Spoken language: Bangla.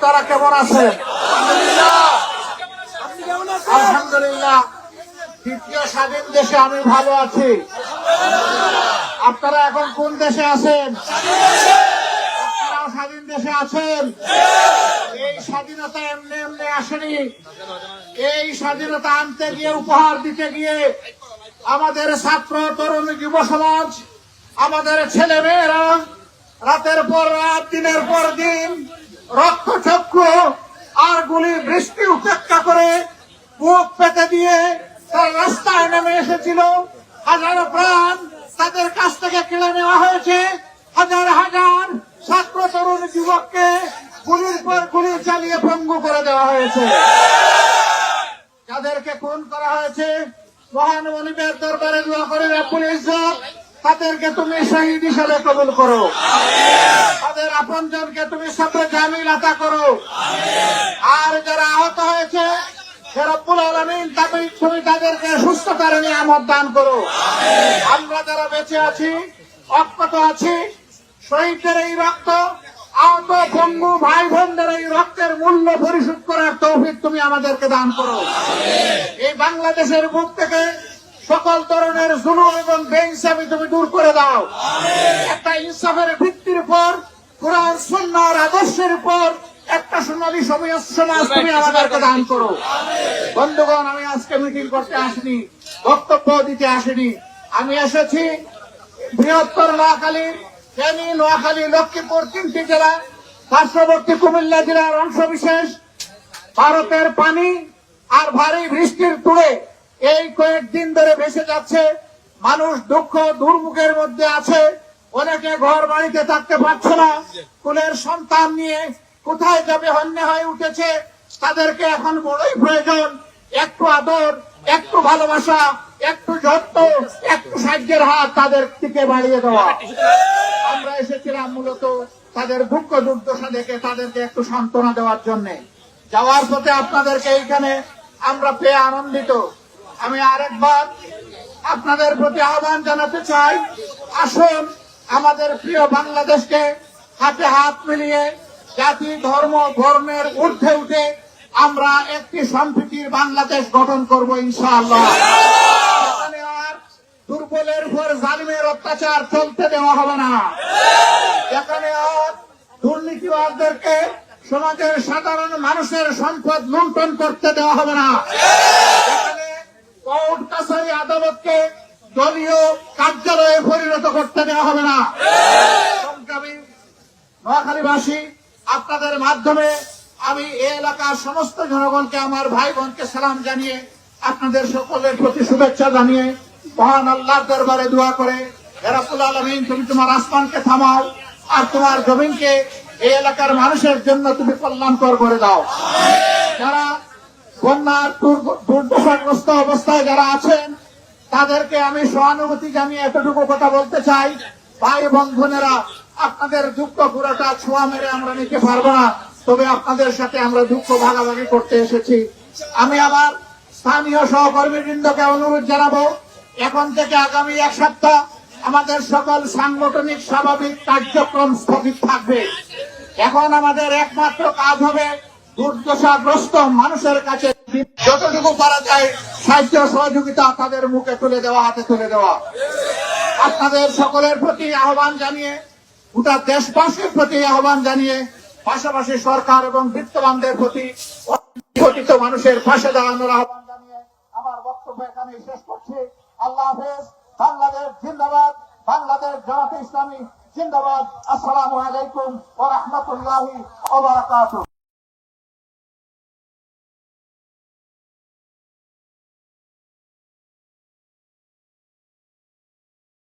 আপনারা কেমন আছেন? আলহামদুলিল্লাহ। দ্বিতীয় স্বাধীন দেশে আমি ভালো আছি। আপনারা এখন কোন দেশে আছেন? আপনারাও স্বাধীন দেশে আছেন। এই স্বাধীনতা এমনি এমনি আসেনি। এই স্বাধীনতা আনতে গিয়ে, উপহার দিতে গিয়ে আমাদের ছাত্র তরুণ যুব সমাজ, আমাদের ছেলে মেয়েরা রাতের পর রাত, দিনের পর দিন রক্তচক্ষু আর গুলির বৃষ্টি উপেক্ষা করে বুক পেতে দিয়ে তার রাস্তায় নেমে এসেছিল। হাজারো প্রাণ তাদের কাছ থেকে কেড়ে নেওয়া হয়েছে। হাজার হাজার ছাত্র তরুণ যুবককে গুলির পর গুলি চালিয়ে পঙ্গু করে দেওয়া হয়েছে। যাদেরকে খুন করা হয়েছে, মহান মনিবের দরবারে দোয়া করে রব্বুল ইজ্জত তাদেরকে তুমি শহীদ হিসেবে কবুল করো। তাদের আপনজনকে তুমি সবরে জামিল আতা করো। আর যারা আহত হয়েছে, রব্বুল আলামিন তুমি তাদেরকে সুস্থতার নিয়ামত দান করো। আমরা যারা বেঁচে আছি, অক্ষত আছি, শহীদদের এই রক্ত, আহত পঙ্গু ভাই বোনদের এই রক্তের মূল্য পরিশোধ করার তৌফিক তুমি আমাদেরকে দান করো। এই বাংলাদেশের বুক থেকে সকল ধরনের জুলুম এবং বেইনসাফি তুমি দূর করে দাও। একটা ইনসাফের ভিত্তির উপর, কোরআন সুন্নাহর আদর্শের উপর একটা সোনালী সমাজ তুমি আমাদেরকে দান করো। বন্ধুগণ, আমি আজকে মিটিং করতে আসিনি, বক্তব্য দিতে আসিনি। আমি এসেছি বৃহত্তর নোয়াখালী, ফেনী, নোয়াখালী, লক্ষ্মীপুর তিনটি জেলা, পার্শ্ববর্তী কুমিল্লা জেলার অংশ বিশেষ ভারতের পানি আর ভারী বৃষ্টির তুড়ে এই কয়েকদিন ধরে ভেসে যাচ্ছে। মানুষ দুঃখ দুর্ভোগের মধ্যে আছে। অনেকে ঘর বাড়িতে থাকতে পারছে না। কুলের সন্তান নিয়ে কোথায় যাবে হন্যে হয়ে উঠেছে। তাদেরকে এখন বড়ই প্রয়োজন একটু আদর, একটু ভালোবাসা, একটু যত্ন, একটু সাহায্যের হাত তাদের দিকে বাড়িয়ে দেওয়া। আমরা এসেছিলাম মূলত তাদের দুঃখ দুর্দশা দেখে তাদেরকে একটু সান্ত্বনা দেওয়ার জন্য। যাওয়ার পথে আপনাদেরকে এইখানে আমরা পেয়ে আনন্দিত। আমি আরেকবার আপনাদের প্রতি আহ্বান জানাতে চাই, আসুন আমাদের প্রিয় বাংলাদেশকে হাতে হাত মিলিয়ে জাতি ধর্ম বর্ণের ঊর্ধ্বে উঠে আমরা একটি সম্প্রীতির বাংলাদেশ গঠন করব ইনশাআল্লাহ। এখানে আর দুর্বলের উপর জালিমের অত্যাচার চলতে দেওয়া হবে না। এখানে আর দুর্নীতিবাদদেরকে সমাজের সাধারণ মানুষের সম্পদ লুণ্ঠন করতে দেওয়া হবে না। এখানে কোর্ট কাছারি আদালতকে দলীয় কার্যালয়ে পরিণত করতে দেওয়া হবে না। সংগ্রামী নোয়াখালীবাসী, আপনাদের মাধ্যমে আমি এই এলাকার সমস্ত জনগণকে, আমার ভাই বোনকে সালাম জানিয়ে, আপনাদের সকলের প্রতি শুভেচ্ছা জানিয়ে, মহান আল্লাহর দরবারে দোয়া করে, হে রব্বুল আলামিন তুমি তোমার আসমানকে থামাও আর তোমার জমিনকে এই এলাকার মানুষের জন্য তুমি কল্যাণকর করে দাও। যারা বন্যার দুর্দশাগ্রস্ত অবস্থায় যারা আছেন তাদেরকে আমি সহানুভূতি জানিয়ে এতটুকু কথা বলতে চাই, ভাই এবং বোনেরা, আপনাদের দুঃখ পুরোটা ছোঁয়া মেরে আমরা নিতে পারবো না, তবে আপনাদের সাথে আমরা দুঃখ ভাগাভাগি করতে এসেছি। আমি আমার স্থানীয় সহকর্মীবৃন্দকে অনুরোধ জানাবো, এখন থেকে আগামী এক সপ্তাহ আমাদের সকল সাংগঠনিক স্বাভাবিক কার্যক্রম স্থগিত থাকবে। এখন আমাদের একমাত্র কাজ হবে দুর্দশাগ্রস্ত মানুষের কাছে যতটুকু পারা যায় সাহায্য সহযোগিতা তাদের মুখে তুলে দেওয়া, হাতে তুলে দেওয়া। আপনাদের সকলের প্রতি আহ্বান জানিয়ে, গোটা দেশবাসীর প্রতি আহ্বান জানিয়ে, পাশাপাশি সরকার এবং বিত্তবানদের প্রতি ঘটিত মানুষের পাশে দাঁড়ানোর আহ্বান জানিয়ে আমার বক্তব্য এখানে শেষ করছি। আল্লাহ হাফেজ। বাংলাদেশ জিন্দাবাদ। বাংলাদেশ জামাতে ইসলামী জিন্দাবাদ। আসসালামু আলাইকুম ওয়া রাহমাতুল্লাহি ওয়া বারাকাতুহু।